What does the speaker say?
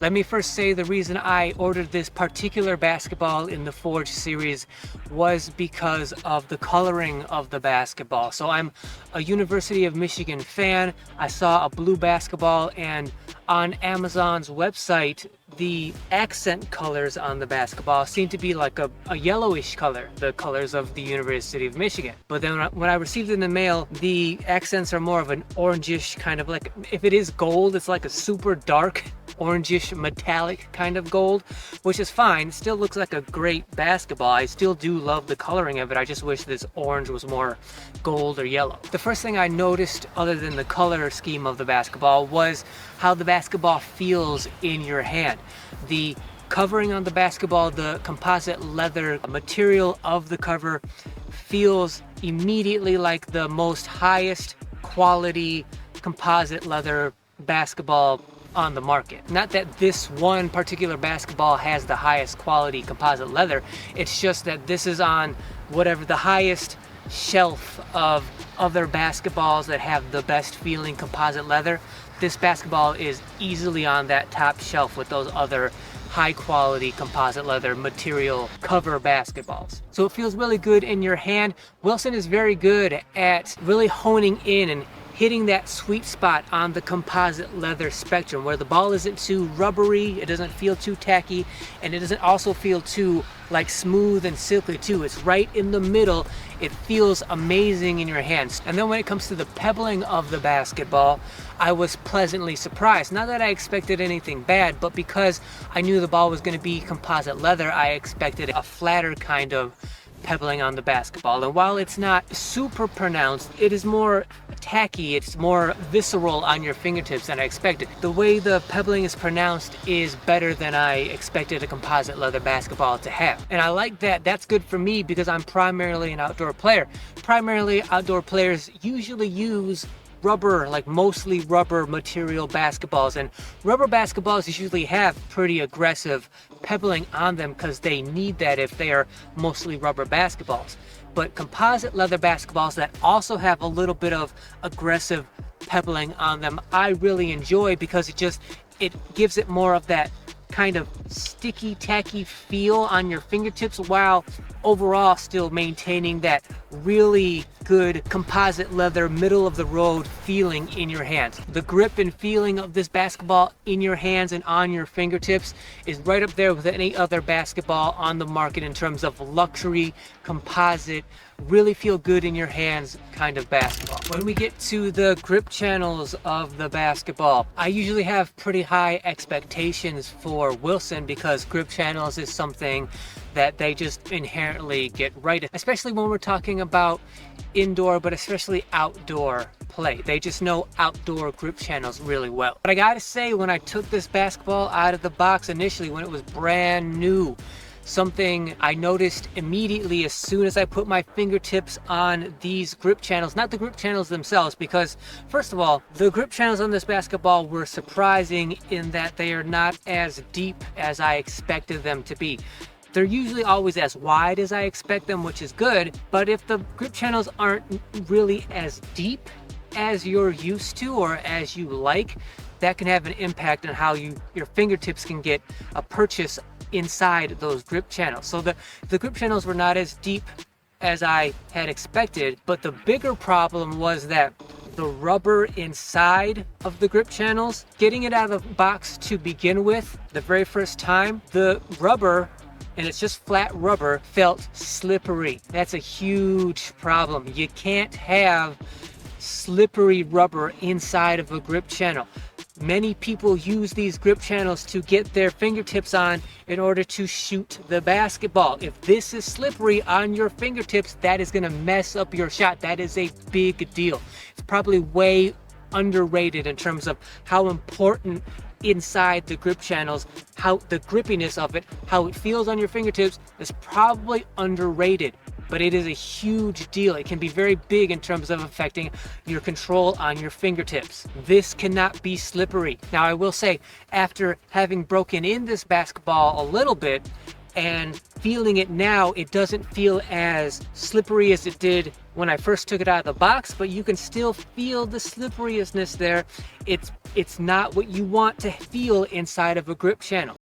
Let me first say the reason I ordered this particular basketball in the Forge series was because of the coloring of the basketball. So I'm a University of Michigan fan. I saw a blue basketball, and on Amazon's website, the accent colors on the basketball seem to be like a yellowish color, the colors of the University of Michigan. But then when I received it in the mail, the accents are more of an orangish kind of, like, if it is gold, it's like a super dark orangish metallic kind of gold, which is fine. It still looks like a great basketball. I still do love the coloring of it. I just wish this orange was more gold or yellow. The first thing I noticed, other than the color scheme of the basketball, was how the basketball feels in your hand. The covering on the basketball, the composite leather material of the cover, feels immediately like the most highest quality composite leather basketball on the market. Not that this one particular basketball has the highest quality composite leather, it's just that this is on whatever the highest shelf of other basketballs that have the best feeling composite leather. This basketball is easily on that top shelf with those other high quality composite leather material cover basketballs. So it feels really good in your hand. Wilson is very good at really honing in and hitting that sweet spot on the composite leather spectrum, where the ball isn't too rubbery, it doesn't feel too tacky, and it doesn't also feel too like smooth and silky too. It's right in the middle. It feels amazing in your hands. And then when it comes to the pebbling of the basketball, I was pleasantly surprised. Not that I expected anything bad, but because I knew the ball was going to be composite leather, I expected a flatter kind of pebbling on the basketball. And while it's not super pronounced, it is more tacky, it's more visceral on your fingertips than I expected. The way the pebbling is pronounced is better than I expected a composite leather basketball to have. And I like that. That's good for me because I'm primarily an outdoor player. Primarily outdoor players usually use rubber, like mostly rubber material basketballs, and rubber basketballs usually have pretty aggressive pebbling on them because they need that if they are mostly rubber basketballs. But composite leather basketballs that also have a little bit of aggressive pebbling on them, I really enjoy because it gives it more of that kind of sticky, tacky feel on your fingertips, while overall still maintaining that really good composite leather, middle of the road feeling in your hands. The grip and feeling of this basketball in your hands and on your fingertips is right up there with any other basketball on the market in terms of luxury, composite, really feel good in your hands kind of basketball. When we get to the grip channels of the basketball, I usually have pretty high expectations for Wilson because grip channels is something that they just inherently get right, especially when we're talking about indoor, but especially outdoor play. They just know outdoor grip channels really well. But I gotta say, when I took this basketball out of the box initially, when it was brand new, something I noticed immediately as soon as I put my fingertips on these grip channels, not the grip channels themselves, because first of all, the grip channels on this basketball were surprising in that they are not as deep as I expected them to be. They're usually always as wide as I expect them, which is good, but if the grip channels aren't really as deep as you're used to or as you like, that can have an impact on how your fingertips can get a purchase inside those grip channels. So the grip channels were not as deep as I had expected, but the bigger problem was that the rubber inside of the grip channels, getting it out of the box to begin with, the very first time, the rubber, and it's just flat rubber, felt slippery. That's a huge problem. You can't have slippery rubber inside of a grip channel. Many people use these grip channels to get their fingertips on in order to shoot the basketball. If this is slippery on your fingertips, that is going to mess up your shot. That is a big deal. It's probably way underrated in terms of how important inside the grip channels, how the grippiness of it, how it feels on your fingertips is probably underrated. But it is a huge deal. It can be very big in terms of affecting your control on your fingertips. This cannot be slippery. Now, I will say, after having broken in this basketball a little bit, and feeling it now, it doesn't feel as slippery as it did when I first took it out of the box, but you can still feel the slipperiousness there. It's not what you want to feel inside of a grip channel.